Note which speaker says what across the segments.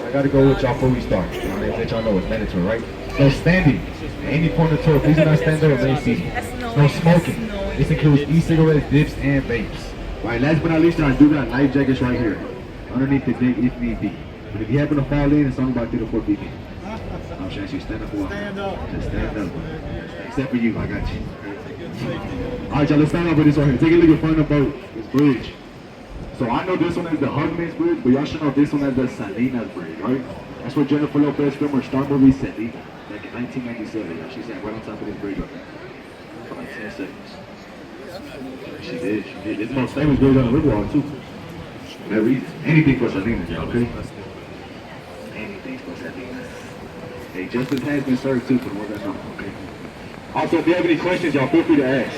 Speaker 1: I gotta go with y'all before we start. I'll let y'all know it's mandatory, right? So standing, at any point of the tour, please do not stand there or remain seated. No smoking. This includes e-cigarettes, dips, and vapes. Right, last but not least, I do got life jackets right here, underneath the deck if need be. But if you happen to fall in, it's only about 3 to 4 feet in. I'm sure you stand up for a while. Stand up. Just stand up. Except for you, I got you. Alright, y'all, let's start off with this right here. Take a look in front of the boat. This bridge. So I know this one is the Hugman's Bridge, but y'all should know this one as the Salinas Bridge, right? That's where Jennifer Lopez filmed her star movie Selena, back in 1997. Y'all. She sat right on top of this bridge right there for like 10 seconds. She did. It's the most famous bridge on the Riverwalk, too. For that reason. Anything for Salinas, y'all, okay? Anything for Salinas. Hey, justice has been served, too, for the ones that know, okay? Also, if you have any questions, y'all feel free to ask.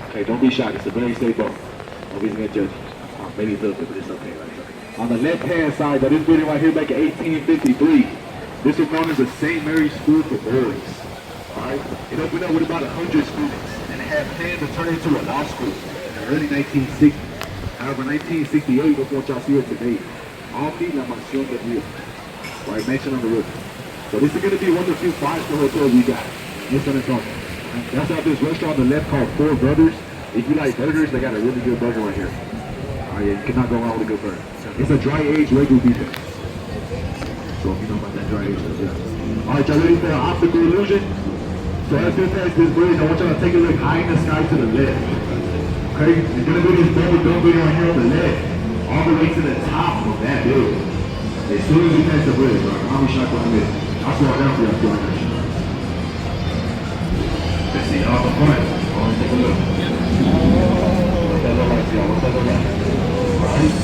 Speaker 1: Okay, don't be shy. It's a very safe boat. Nobody's gonna judge you. Maybe a little bit, but it's okay. Right? On the left-hand side, this building right here back in 1853, this was known as the St. Mary's School for Boys. Alright? It opened up with about 100 students, and it had plans to turn it into a law school in the early 1960s. However, 1968 was what y'all see here today. Omni La Mansión de Rio. Right, mentioned on the river. So this is going to be one of the few 5-star hotels we got in San Antonio. That's out this restaurant on the left called Four Brothers. If you like burgers, they got a really good burger right here. Oh yeah, you cannot go wrong with a good burger. It's a dry aged Wagyu beef. So if you know about that dry aged stuff, yeah. Alright, y'all ready for an optical illusion? So as we pass this bridge, I want y'all to take a look high in the sky to the left. Okay? It's gonna be this double building right here on the left. All the way to the top of that building. As soon as we pass the bridge, right? I'll be shocked when I miss. I'll slow it down for y'all so I got you. Let's see, off the front. Alright, take a look. What's that look like, y'all? What's that look like? Right?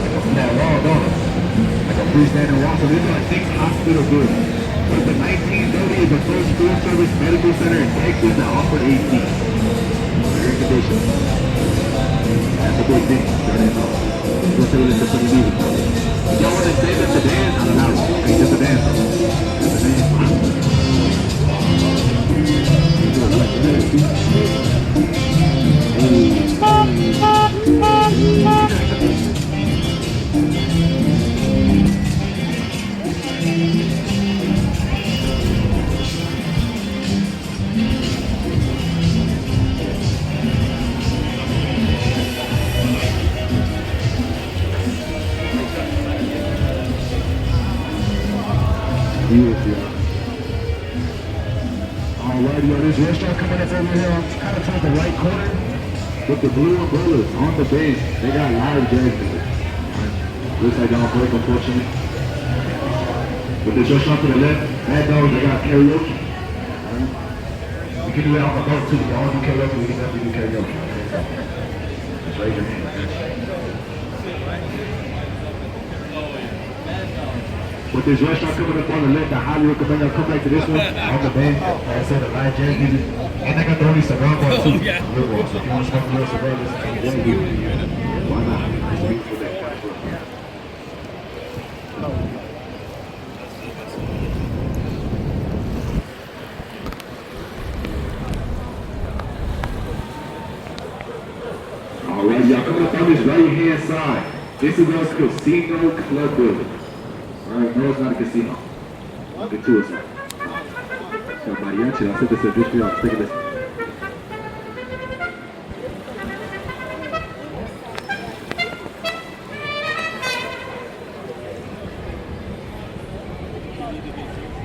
Speaker 1: Like a flat wall, don't it? Like a freestanding wall. So this is like 6 hospital buildings. But the 1930 is the first full-service medical center in Texas that offered AC. Very condition. That's a big thing. Y'all didn't know. You'll say this is pretty music. If y'all want to say that to dance, I'm not. Hey, just a dance. Just a dance. Alrighty, this restaurant coming up over here, I'm kind of towards the right corner with the blue umbrellas on the bench. They got live jazz music. Looks like y'all break, unfortunately. With this restaurant to the left, Mad Dogs, they got karaoke. You can do that on the boat too. Y'all do karaoke, we can definitely do karaoke. Just raise your hand. With this restaurant coming up on the left, I highly recommend y'all come back to this one on the bench. Like I said, the live jazz music. And they got the only cigar bar too. So if you want to smoke a real cigar, this is what we do. Why not? It's a beautiful day. Alright, y'all come up on this right hand side. This is us Casino Club building. Alright, no, it's not a casino. The tour side. So mariachi, I said this is just y'all. Take a listen.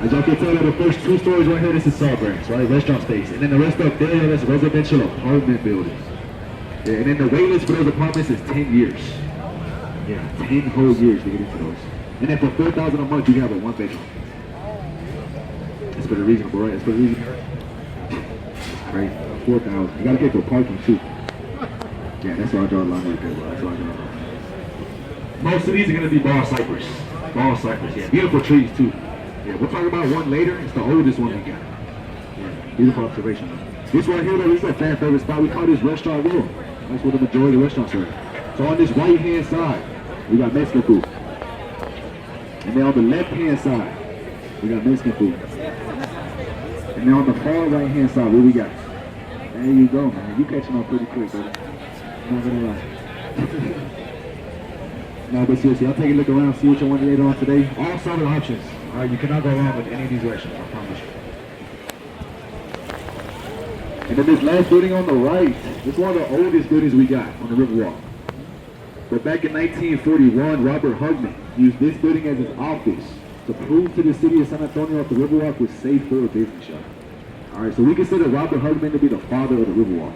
Speaker 1: As y'all can tell, the first 2 stories right here, this is Sawgrass, right? Restaurant space. And then the rest up there, that's residential apartment buildings. Yeah, and then the wait list for those apartments is 10 years. Yeah, 10 whole years to get into those. And then for $4,000 a month, you can have a 1-bedroom. It's pretty reasonable, right? It's pretty reasonable. It's crazy. 4,000. You gotta get to a parking too. Yeah, that's why I draw a line right there, bro. That's why I draw a line. Most of these are gonna be ball cypress. Ball cypress, yeah. Beautiful trees too. Yeah, we'll talk about one later. It's the oldest one we got. Yeah, beautiful observation. This right here, though, this is a fan favorite spot. We call this Restaurant Row. That's where the majority of the restaurants are. So on this right hand side, we got Mexican food. And then on the left hand side, we got Mexican food. And then on the far right hand side, what we got? There you go, man. You catching on pretty quick, brother. I'm not gonna lie. No, but seriously, I'll take a look around, see what you want to eat on today. All solid options. All right, you cannot go wrong with any of these restaurants, I promise you. And then this last building on the right, this is one of the oldest buildings we got on the Riverwalk. But back in 1941, Robert Hugman used this building as his office to prove to the city of San Antonio that the Riverwalk was safe for a business shop. All right, so we consider Robert Hugman to be the father of the Riverwalk.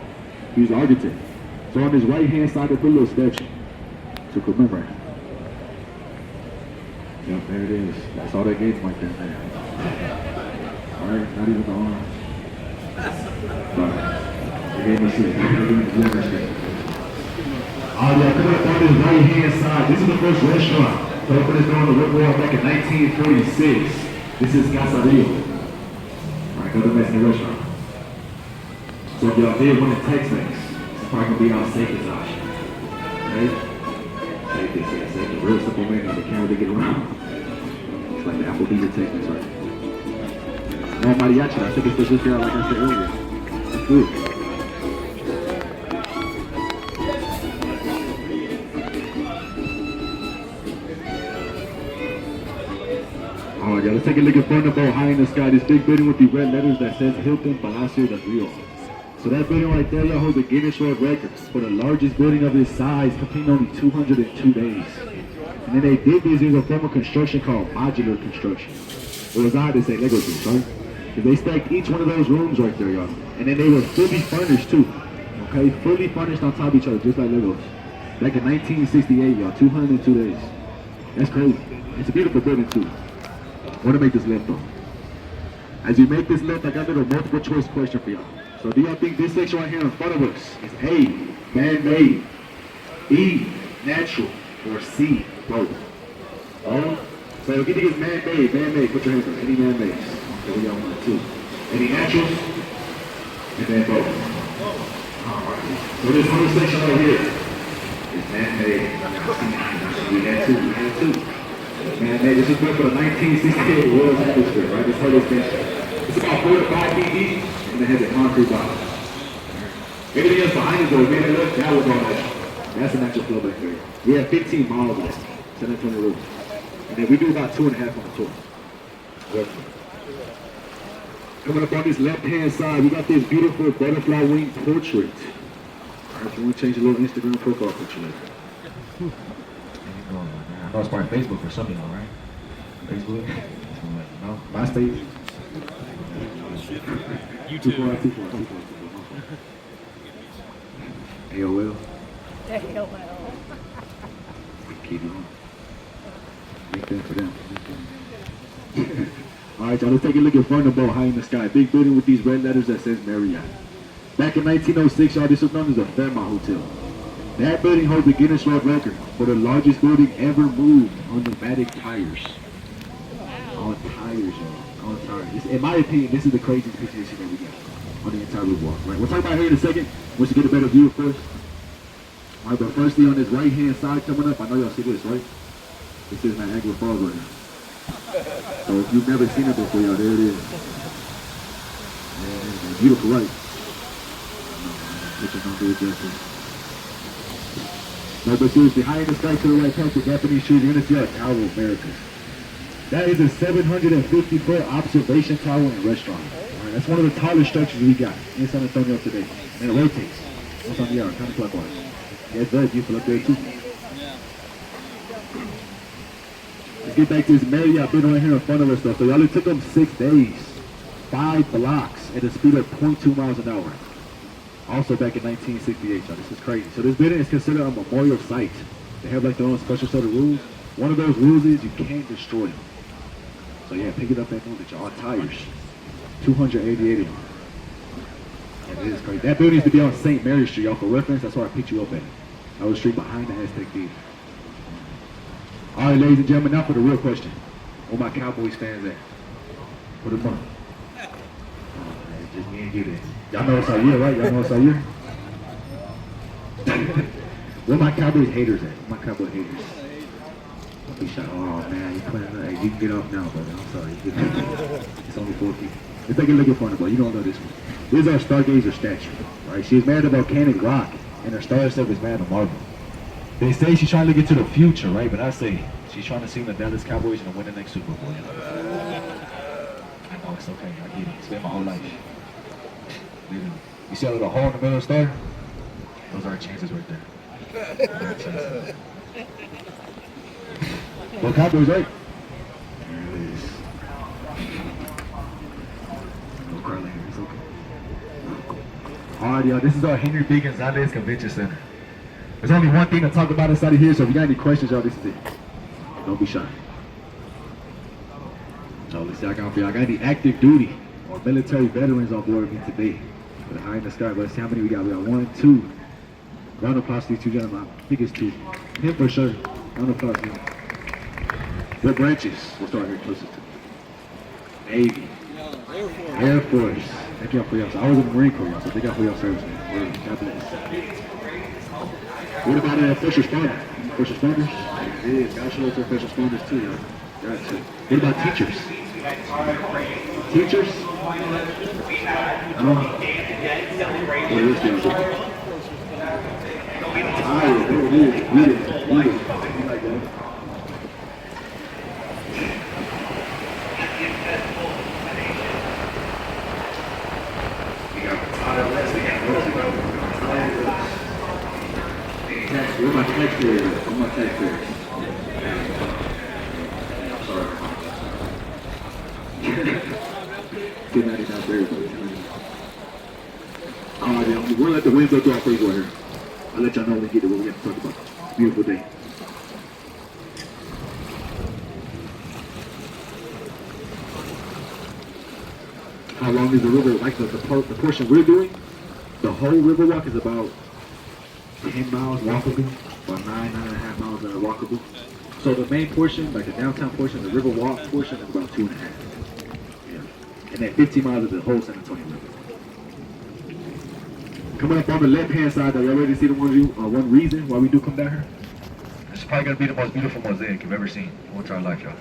Speaker 1: He was the architect. So on his right-hand side, they put a little statue to commemorate. Yep, there it is. That's all that gates like that, man. All right, not even the arm. They gave me shit. Oh yeah, come up on this right-hand side. This is the first restaurant to open its door on the Riverwalk back in 1946. This is Casarillo. All right, go to the Mexican restaurant. So if y'all did want to Tex-Mex, it's probably gonna be our safest option. Right? Safest, yeah, safest. Real simple menu, they can't really get around. It's like the Applebee's of Tex-Mex, right? No mariachi, I think it's just there, like I said earlier. It's good. Alright, let's take a look at Bernabeu high in the sky. This big building with the red letters that says Hilton Palacio del Rio. So that building right there, y'all, holds a Guinness World Record for the largest building of its size, completing only 202 days. And then they did this as a form of construction called modular construction. It was odd to say Lego bricks, right? Because they stacked each one of those rooms right there, y'all. And then they were fully furnished too. Okay, fully furnished on top of each other, just like Legos. Back in 1968, y'all, 202 days. That's crazy. It's a beautiful building too. I want to make this left though. As you make this left, I got a little multiple choice question for y'all. So do y'all think this section right here in front of us is A, man-made, B, natural, or C, both? Oh, so if you think it's man-made, put your hands up. Any man-made? Okay, we got 1, 2. Any natural? And then both. Alright. So this whole section right here is man-made. We had two. Man-made. This is built for the 1968 World Atmosphere, right? This whole extension. It's about 4 to 5 feet deep, and it has a concrete bottom. Everything else behind us, though, man, look, that was all natural. That's a natural flow back there. We have 15 miles of San Antonio Road. And then we do about 2.5 on the tour. Coming up on this left-hand side, we got this beautiful butterfly wing portrait. All right, if you want to change your little Instagram profile picture later. I know it's probably Facebook or something, all right? Facebook? No? MySpace? YouTube. AOL? Keep going. Make that for them. Alright, y'all, let's take a look at Bernabeu high in the sky. Big building with these red letters that says Marriott. Back in 1906, y'all, this was known as the Fairmont Hotel. That building holds the Guinness World Record for the largest building ever moved on pneumatic tires. On tires, y'all. On tires. In my opinion, this is the craziest picture that we got on the entire Riverwalk. Right? We'll talk about here in a second. Once you get a better view, of course. Alright, but firstly, on this right-hand side coming up, I know y'all see this, right? This is Niagara Falls right now. So if you've never seen it before, y'all, there it is. Yeah, beautiful, right? Pictures don't do it justice. No, but seriously, high in the sky to the right past the Japanese trees, you're going to see our Tower of Americas. That is a 750-foot observation tower and restaurant. All right, that's one of the tallest structures we got in San Antonio today. And it rotates. What's on the hour? Counterclockwise. Yeah, it's very beautiful up there too. Let's get back to this Marriott building right here in front of us though. So y'all, it took them 6 days, 5 blocks at a speed of 0.2 miles an hour. Also back in 1968, y'all. This is crazy. So this building is considered a memorial site. They have like their own special set of rules. One of those rules is you can't destroy them. So yeah, pick it up and move it, y'all. Tires. 288 of them. Yeah, it is crazy. That building used to be on St. Mary Street, y'all. For reference, that's where I picked you up at. That was the street behind the Aztec Theater. All right, ladies and gentlemen, now for the real question. Where my Cowboys fans at? Put them up. Just me and you then. Y'all know it's our year, right? Y'all know it's our year? Where my Cowboys haters at? Where my Cowboy haters? Don't be shy. Oh man, you playing that? Hey, you can get off now, brother. I'm sorry. It's only 4 people. Let's take a look at Bernabeu. You don't know this one. This is our stargazer statue. Right? She is made of volcanic rock, and her star itself is made of marble. They say she's trying to get to the future, right? But I say she's trying to see the Dallas Cowboys and win the next Super Bowl. I know it's okay. I get it. It's been my whole life. Literally. You see that little hole in the middle of the star? Those are our chances right there. Our chances. Well, Cowboys, right? There it is. No curling here. It's okay. Alright, y'all. This is our Henry B. Gonzalez Convention Center. There's only one thing to talk about inside of here, so if you got any questions, y'all, this is it. Don't be shy. So let's see, I got any active duty or military veterans on board with me today. For the high in the sky, but let's see how many we got. We got 1, 2. Round of applause to these two gentlemen. I think it's 2. Him for sure. Round of applause to him. What branches? We'll start here closest to. Navy. Air Force. Thank y'all for y'all. So I was in the Marine Corps, y'all, so thank y'all for y'all service, man. God bless. What about first responders? First responders? Yeah, God show us our first responders too, y'all. Gotcha. What about teachers? Teachers? What is this? Tired. There it is. Read it. Read it. Like that. We got tired. Where my taxpayers? Where my taxpayers? Sorry. Good night out there, we'll let the wind go through our free here. I'll let y'all know when we get to what we have to talk about. Beautiful day. How long is the river? Like the portion we're doing, the whole river walk is about 10 miles walkable, about 9.5 miles walkable. So the main portion, like the downtown portion, the river walk portion is about 2.5. Yeah. And then 15 miles of the whole San Antonio River. Coming up on the left-hand side, y'all ready to see the one reason why we do come down here? This is probably going to be the most beautiful mosaic you've ever seen in your entire life, y'all.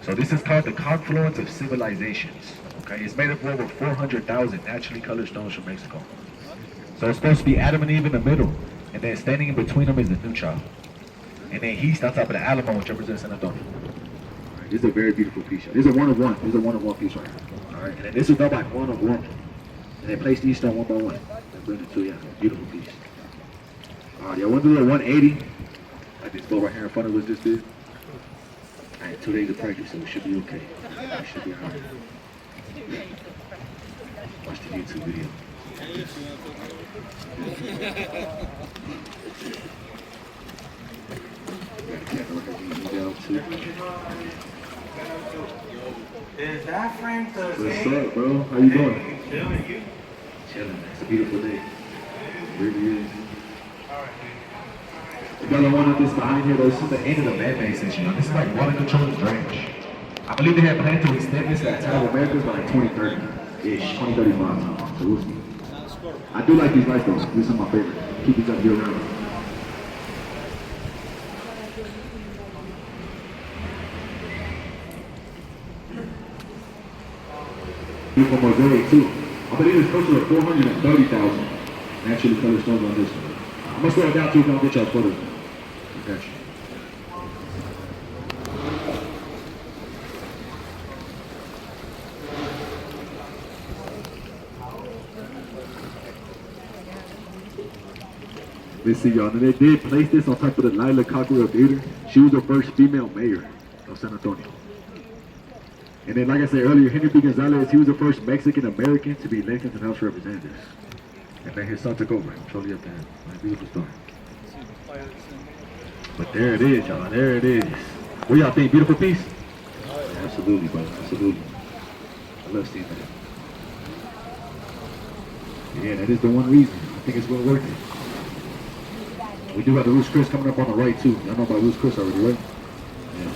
Speaker 1: So this is called the Confluence of Civilizations. Okay, it's made up of over 400,000 naturally colored stones from Mexico. So it's supposed to be Adam and Eve in the middle, and then standing in between them is the new child. And then he's on top of the Alamo, which represents San Antonio. Right, this is a very beautiful piece. This is a one of one. This is a one of one piece right here. All right, and then this is done by one of one. And they place these stones one by one. Bring it to you. Beautiful piece. All right, y'all want to do a 180? Like this boat right here in front of us just did. All right, 2 days of practice, so we should be okay. We should be all right. Watch the YouTube video.
Speaker 2: Is that Frank the
Speaker 1: What's up, bro? How you doing?
Speaker 2: Chilling, you?
Speaker 1: Chilling. It's a beautiful day. It really is. The other one of this behind here, though, this is the end of the man-made section. This is like water control and drainage. I believe they have planned to extend this at Town of Americas by like 2030-ish, 2035. So we'll see. I do like these lights, though. These are my favorite. Keep these up year round. Beautiful mosaic, too. I believe it's closer to 430,000 naturally colored stones on this one. I'm gonna slow it down too, if I'll get y'all photos. Got you. Let's see, y'all. And they did place this on top of the Lila Cockrell Theater. She was the first female mayor of San Antonio. And then, like I said earlier, Henry B. Gonzalez, he was the first Mexican-American to be elected to the House of Representatives. And then his son took over. Totally up to him. My beautiful story. But there it is, y'all. There it is. What y'all think? Beautiful piece? Yeah, absolutely, brother. Absolutely. I love seeing that. Yeah, that is the one reason. I think it's well worth it. We do got the Ruth's Chris coming up on the right, too. Y'all know about Ruth's Chris already, right? Yeah.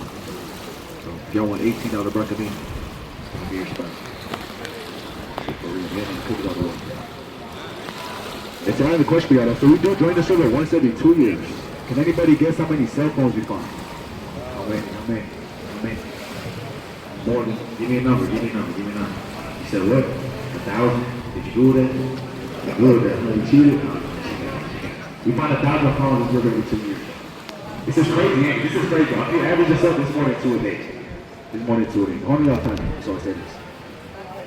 Speaker 1: So if y'all want $18 buck of me, it's going to be your spot. It's another question for y'all. So we do join the server once every 2 years. Can anybody guess how many cell phones we find? How many? More than, give me a number. You said what? 1,000? Did you do that? You do that. You cheated? We find 1,000 phones in the river every 2 years. This is crazy, man. This is crazy. I average this up this morning 2 a day. This morning 2 a day. Only off time, so I say this.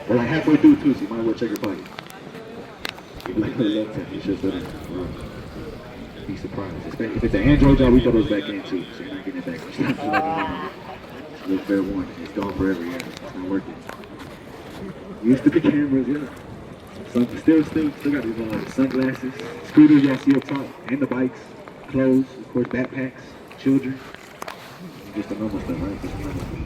Speaker 1: We're like halfway through too, so you might as well check your pocket. You'd be like, love time. You should have be surprised. If it's an Android job, we throw those back in too, so you're not getting it back. It's not look fair one. It's gone forever, yeah. It's not working. Used to the cameras, yeah. Still got these sunglasses, scooters y'all see up top, and the bikes, clothes, of course, backpacks, children. Just the normal stuff, right? Just the normal stuff.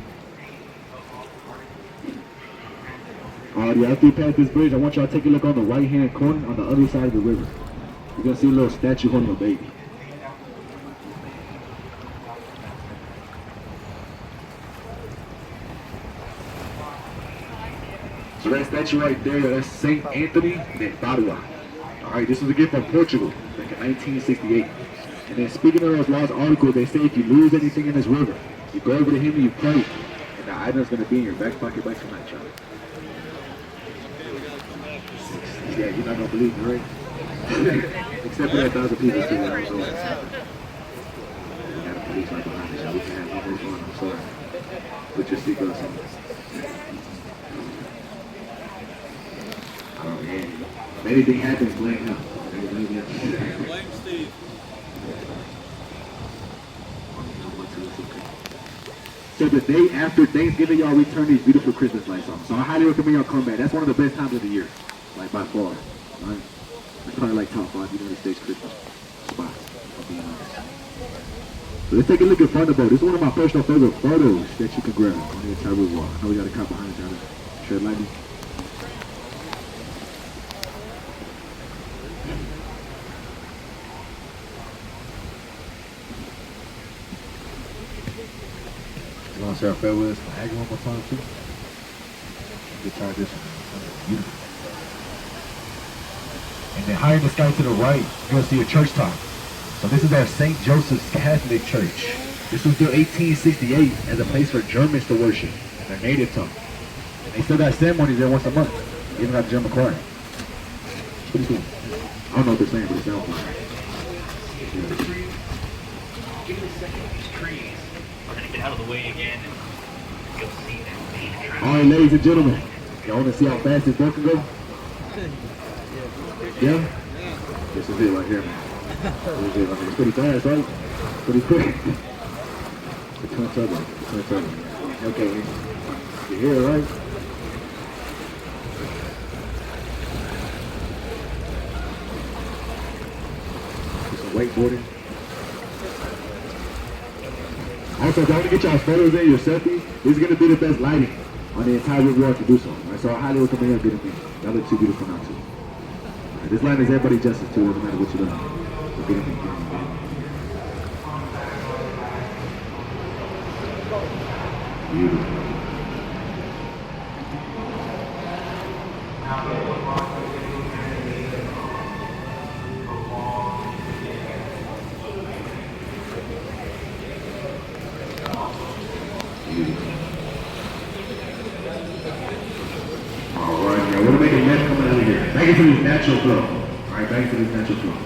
Speaker 1: After you pass this bridge, I want y'all to take a look on the right-hand corner on the other side of the river. You're gonna see a little statue holding a baby. So that statue right there, that's Saint Anthony de Padua. Alright, this was a gift from Portugal back in 1968. And then speaking of those lost articles, they say if you lose anything in this river, you go over to him and you pray, and the item's gonna be in your back pocket by tonight, child. Yeah, you're not gonna believe me, right? Except for that 1,000 people still there, so. We got a police right behind us, y'all. We can't have this one, I'm sorry. Put your seatbelts on. Oh, yeah. If anything happens, blame him.
Speaker 3: Blame Steve.
Speaker 1: So the day after Thanksgiving, y'all, we turn these beautiful Christmas lights on. So I highly recommend y'all come back. That's one of the best times of the year, like by far. Right? It's probably like top 5 United States Christmas spots, if I'm being honest. So let's take a look at front of the boat. This is one of my personal favorite photos that you can grab on the entire wall. I know we got a cop behind us, y'all. Tread lightly. You want to say our farewells for Aggie one more time, too? Good try this one. Beautiful. And then higher in the sky to the right, you're going to see a church top. So this is our St. Joseph's Catholic Church. This was built 1868 as a place for Germans to worship in their native tongue. And they still got ceremonies there once a month. They even got the German choir. It's pretty cool. I don't know what they're saying, but it sounds like. Yeah.
Speaker 4: Give it a second, these trees. We're gonna get out of the way again and go see that main attraction.
Speaker 1: All right, ladies and gentlemen, y'all want to see how fast this boat can go? Yeah? This is it right here, man. This is it. It's pretty fast, right? Pretty quick. The twin turbo. The twin turbo. Okay, you hear it, right? Some wakeboarding. Also, don't forget y'all photos in, your selfies. This is going to be the best lighting on the entire river to do so. Right? So I highly recommend y'all getting me. Y'all look too beautiful now, too. Right, this line is everybody justice, too. Doesn't matter what you look like. So get me, get me. Beautiful. Alright, now we're gonna make a net coming out of here. Back into this natural flow. Alright, back into this natural flow.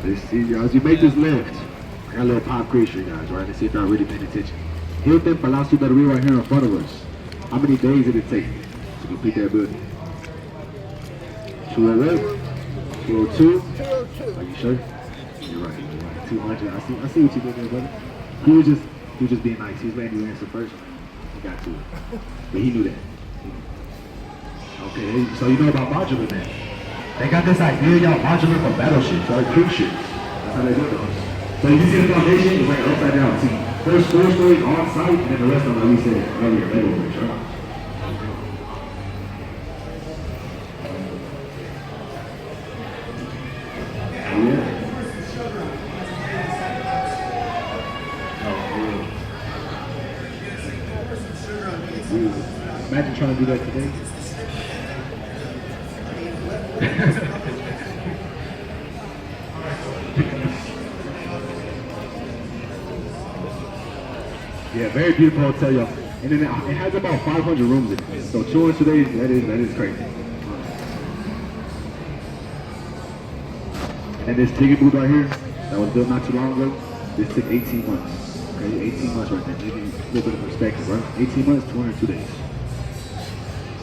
Speaker 1: Let's see, y'all. As you make this left, I got a little pop quiz for you guys, right? Let's see if y'all really paying attention. Hilton Palacio del Rio right here in front of us. How many days did it take to complete that building? 208? 202? 202. Are you sure? You're right. You're right. 200. I see what you did there, brother. He was just being nice. He was letting you answer first. He got to it. But he knew that. Okay, so you know about modular then. They got this idea, y'all, modular for battleships, or cruise ships. That's how they do those. So you see the foundation is like upside down. See, first 4 stories on site, and then the rest of them, like we said earlier, Lego bricks, right? Oh, yeah. Oh, yeah. Imagine trying to do that today. Yeah, very beautiful hotel, y'all. And then it has about 500 rooms in it. So 200 days, that is crazy. And this ticket booth right here, that was built not too long ago, this took 18 months. Okay, 18 months right there. Maybe a little bit of perspective, right? 18 months, 202 days.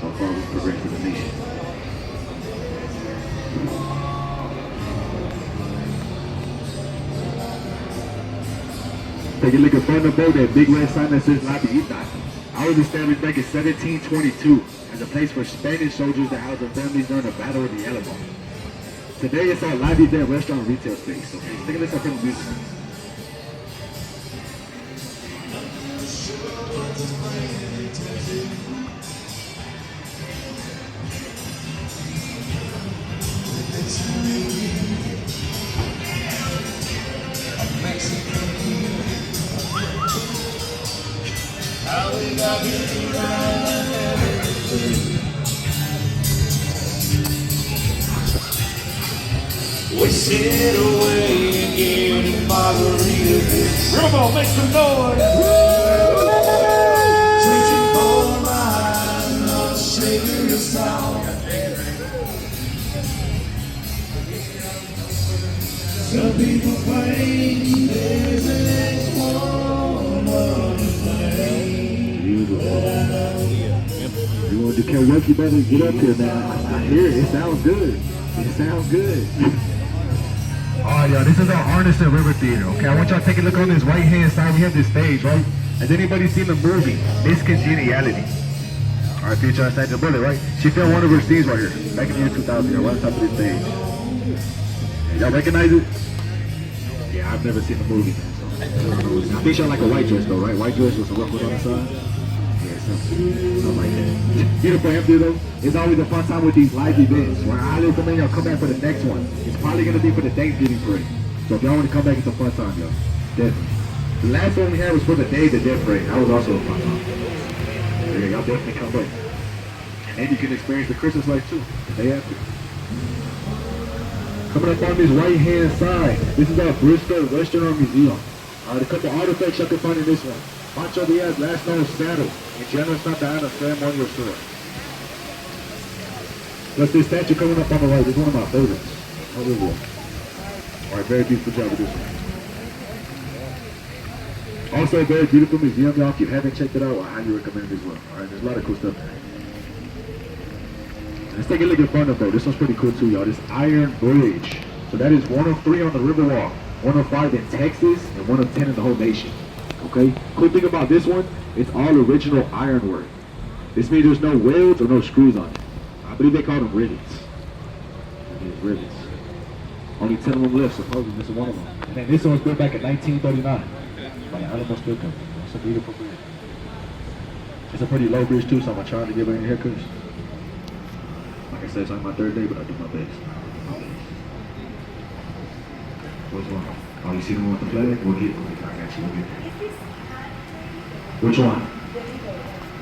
Speaker 1: So far we've progressed as a nation. Take a look at front of the boat, that big red sign that says La Villita. I was established back in 1722 as a place for Spanish soldiers that housed their families during the Battle of the Alamo. Today it's our La Villita restaurant and retail space. Okay, take a look at the music.
Speaker 5: We sit away and get a margarita. Riverboat, make some noise. Searching for my Savior's song. Some people claim there's an woman to blame.
Speaker 1: You want to do karaoke, better get up here, man. I hear it. It sounds good. It sounds good. Alright, y'all, this is our Arneson River Theater, okay? I want y'all to take a look on this right-hand side. We have this stage, right? Has anybody seen the movie, Miss Congeniality? Alright, future Sandra Bullet, right? She filmed one of her scenes right here, back in the year 2000, right on top of this stage. Y'all recognize it? Yeah, I've never seen the movie, man, so I think she had like a white dress, though, right? White dress with some ruffles on the side. Yeah, something like that. Beautiful empty, though. It's always a fun time with these live events. Where I highly recommend y'all come back for the next one. It's probably going to be for the Thanksgiving parade. So if y'all want to come back, it's a fun time, y'all. Definitely. The last one we had was for the Day of the Death parade. That was also a fun time. Yeah, y'all definitely come back. And then you can experience the Christmas lights too, the day after. Coming up on this right-hand side, this is our Bristol Restaurant Museum. A couple artifacts y'all can find in this one. Pancho Diaz last known saddle in General Santa Ana ceremonial sword. Plus this statue coming up on the right is one of my favorites. Oh, there we go. Alright, very beautiful job with this one. Also a very beautiful museum, y'all. If you haven't checked it out, I highly recommend it as well. Alright, there's a lot of cool stuff there. Let's take a look at front of though. This one's pretty cool too, y'all. This Iron Bridge. So that is 103 on the Riverwalk, 105 in Texas, and 110 in the whole nation. Okay? Cool thing about this one, it's all original ironwork. This means there's no welds or no screws on it. I believe they call them rivets. It's rivets. Only 10 of them left, supposedly this is one of them. And then this one was built back in 1939 by the Alamo Steel Company. It's a beautiful bridge. It's a pretty low bridge too, so I'm gonna try to give her any haircuts. Like I said, it's only my third day, but I do my best. Which one? Oh, you see the one with the flag? We'll get it. I got you. We'll get it. Which one?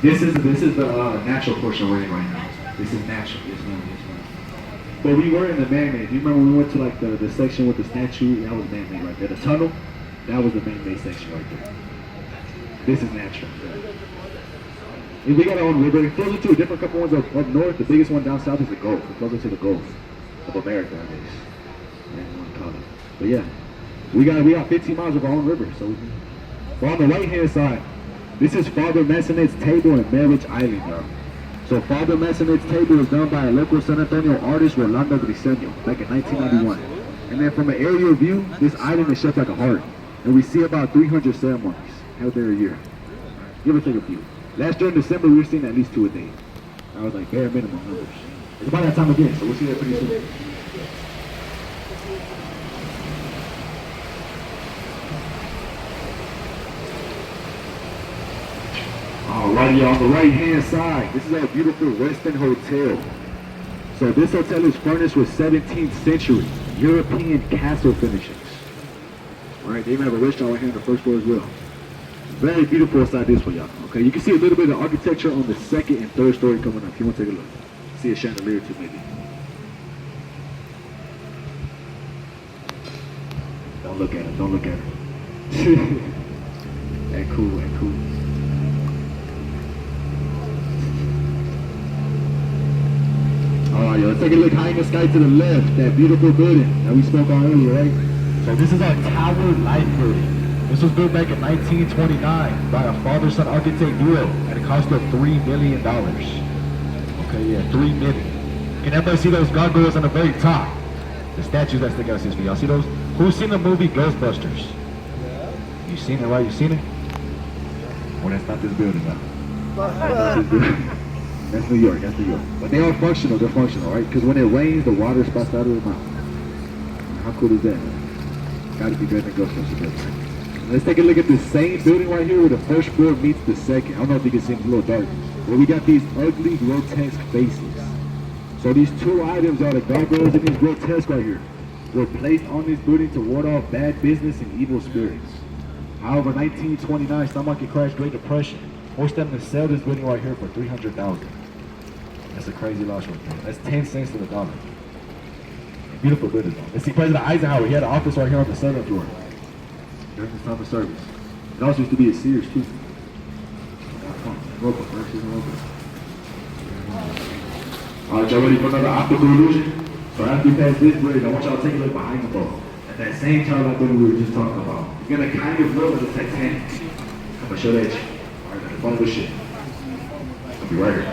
Speaker 1: This is the natural portion we're in right now. This is natural. Yes, ma'am. Yes, ma'am. But we were in the man-made. Do you remember when we went to like the section with the statue? That was man-made right there. The tunnel, that was the man-made section right there. This is natural. And we got our own river. It flows into a different couple ones up north. The biggest one down south is the Gulf. It flows into the Gulf of America, I guess. Yeah, you want to call it. But yeah, we got 15 miles of our own river. So we're on the right-hand side. This is Father Massenet's table in Marriage Island, y'all. So Father Massenet's table was done by a local San Antonio artist, Rolando Briseño, back in 1991. And then from an aerial view, this island is shaped like a heart. And we see about 300 ceremonies held there a year. Give or take a few. Last year in December, we were seeing at least 2 a day. That was like bare minimum numbers. It's about that time again, so we'll see that pretty soon. Alrighty, on the right-hand side, this is our beautiful Westin Hotel. So this hotel is furnished with 17th century European castle finishings. Alright, they even have a restaurant right here on the first floor as well. Very beautiful inside this one, y'all. Okay, you can see a little bit of architecture on the second and third story coming up. If you want to take a look. See a chandelier too, maybe. Don't look at it. Don't look at it. And cool, and cool. Alright, yo, let's take a look high in the sky to the left. That beautiful building that we spoke on earlier, right? So this is our Tower Life building. This was built back in 1929 by a father-son architect duo at a cost of $3 million. Okay, yeah, $3 million. Can everybody see those gargoyles on the very top? The statues that stick out, excuse me. Y'all see those? Who's seen the movie Ghostbusters? Yeah. You seen it, right? You seen it? Well, that's not this building, now. That's New York, that's New York. But they are functional, they're functional, right? Because when it rains, the water spouts out of the mountain. How cool is that, man? Gotta be better than Ghostbusters. Let's take a look at the same building right here where the first floor meets the second. I don't know if you can see it, it's a little dark. But we got these ugly, grotesque faces. So these two items are the gargoyles and these grotesque right here. Were placed on this building to ward off bad business and evil spirits. However, 1929 stock market crash, Great Depression, forced them to sell this building right here for $300,000. That's a crazy loss right there. That's 10 cents to the dollar. Beautiful building though. Let's see President Eisenhower. He had an office right here on the 7th floor during his time of service. It also used to be a Sears too. Alright, y'all ready for another optical illusion? So after you pass this bridge, I want y'all to take a look behind the ball. At that same Twilight building we were just talking about. You're gonna kind of look at the Titanic. I'm gonna show that to you. Alright, at the front of the ship. I'll be right here.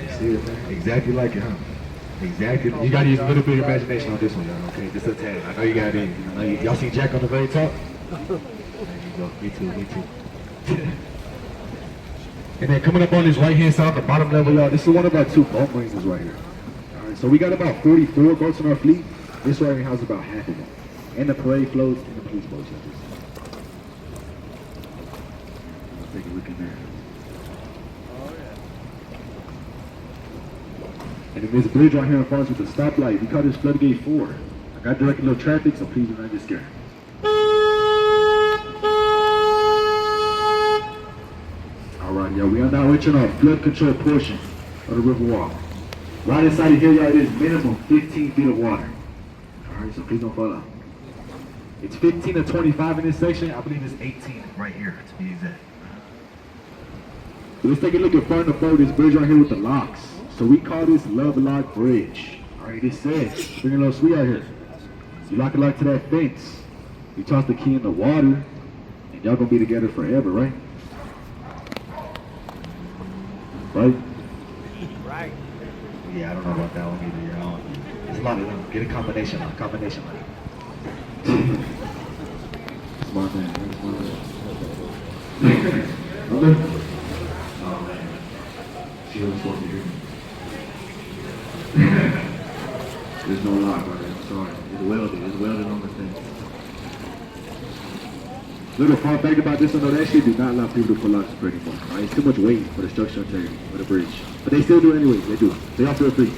Speaker 1: You see it, man? Exactly like it, huh? Exactly. You gotta use a little bit of imagination on this one, y'all, okay? Just a tad. I know you got it. Y'all see Jack on the very top? There you go. Me too, me too. And then coming up on this right-hand side, the bottom level, y'all, this is one of our two boat marines right here. All right, so we got about 44 boats in our fleet. This right here houses about half of them. And the parade floats and the police boats. Let's take a look in there. And then there's a bridge right here in front of us with a stoplight. We call this floodgate 4. I got directed no traffic, so please do not get scared. Alright, y'all, we are now reaching our flood control portion of the river wall. Right inside of here, y'all, it is minimum 15 feet of water. Alright, so please don't fall out. It's 15 to 25 in this section. I believe it's 18 right here, to be exact. So let's take a look in front of the boat, this bridge right here with the locks. So we call this Love Lock Bridge. Alright, it says, bring a little sweet out here. You lock it to that fence. You toss the key in the water, and y'all gonna be together forever, right? Right?
Speaker 3: Right.
Speaker 1: Yeah, I don't know about that one either, y'all. It's a lot of them. Get a combination line, combination line. Smart man, very smart man. Okay. Oh man. She was supposed to hear me. There's no lock on it, I'm sorry. It's welded on the thing. Little fun fact about this one though, they actually do not allow people to pull out super anymore. Right? It's too much weight for the structural integrity for the bridge. But they still do it anyways, they do. So y'all feel free.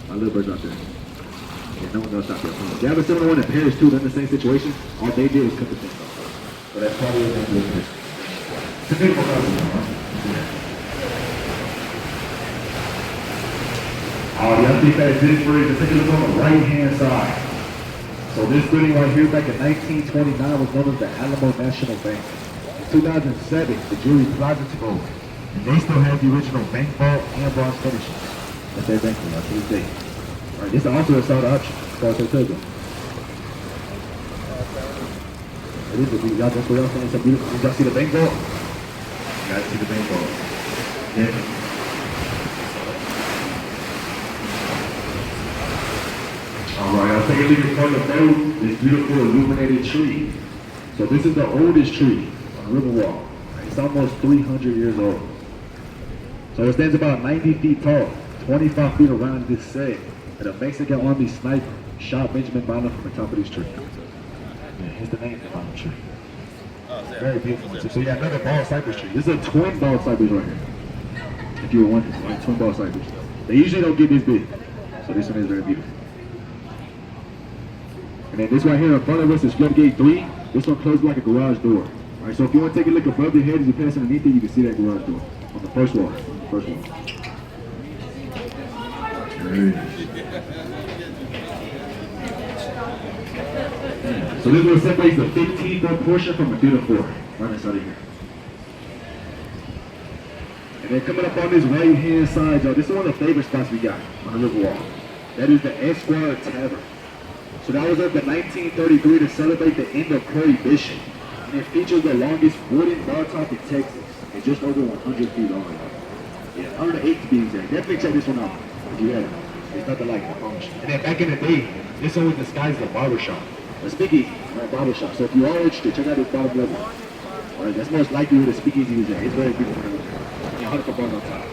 Speaker 1: My little bird's out there. Yeah, no one else out there. They have a similar one in Paris too, they're in the same situation. All they did was cut the thing off. So that's probably what they're doing. It's a beautiful concept, right? Yeah. Y'all see that this bridge, let's take a look on the right-hand side. So this building right here back in 1929 was known as the Alamo National Bank. In 2007, the Jewelry Plaza took over. And they still have the original bank vault and bronze finishes. That's their bank vault to this day. All right, this is also a sold option as far as hotels go. It is a beautiful, y'all, that's what y'all saying, it's a beautiful, did y'all see the bank vault? You guys see the bank vault? Yeah. Alright, I'll take a look in front of the boat, this beautiful illuminated tree. So this is the oldest tree on the river wall. It's almost 300 years old. So it stands about 90 feet tall, 25 feet around this set. And a Mexican Army sniper shot Benjamin Button from the top of this tree. Yeah, here's the name of the tree. Very beautiful. So yeah, another bald cypress tree. This is a twin bald cypress right here. If you were wondering, right? Twin bald cypress. They usually don't get this big. So this one is very beautiful. And then this right here in front of us is floodgate 3. This one closes like a garage door. Alright, so if you want to take a look above your head as you pass underneath it, you can see that garage door on the first wall. First wall. So this is what separates the 15-foot portion from a 3 to 4. Run this out of here. And then coming up on this right-hand side, y'all, this is one of the favorite spots we got on the river wall. That is the Esquire Tavern. So that was up in 1933 to celebrate the end of Prohibition. And it features the longest wooden bar top in Texas. It's just over 100 feet long. Yeah, 108 to be exact. Definitely check this one out. If you have it. It's nothing like it, I promise you. And then back in the day, this always disguised as a barbershop. A speakeasy, right? Barbershop. So if you are interested, check out this bottom level. Alright, that's most likely where the speakeasy is at. It's very beautiful. Yeah, 100 foot bars on top.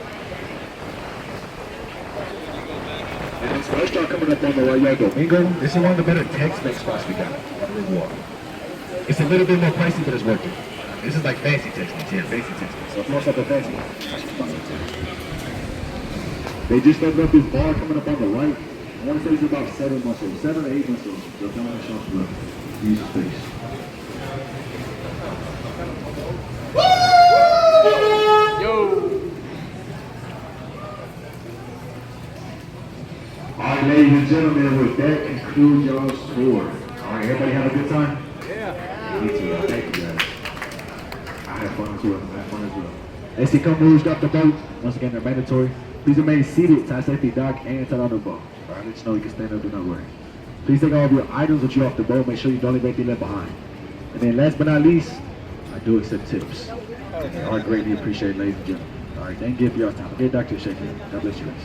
Speaker 1: And this restaurant coming up on the right, y'all, Domingo. This is one of the better Tex-Mex spots we got on the wall. It's a little bit more pricey, but it's worth it. This is like fancy Tex-Mex, yeah, fancy Tex-Mex. So if you want something fancy, that's what I'm saying. They just opened up this bar coming up on the right. I want to say it's about 7 months old, 7 or 8 months old. So if you want to shop for use the space. Alright, ladies and gentlemen, with that concludes y'all's tour. Alright, everybody have a good time? Yeah. Me too, thank you guys. I had fun as well. AC Come Rouge got the boat. Once again, they're mandatory. Please remain seated, tie safety dock, and tie on the boat. Alright, let you know you can stand up, do not worry. Please take all of your items with you off the boat. Make sure you don't leave anything left behind. And then last but not least, I do accept tips. I greatly appreciate it, ladies and gentlemen. Alright, thank you for your time. Okay, Dr. Shaker. God bless you guys.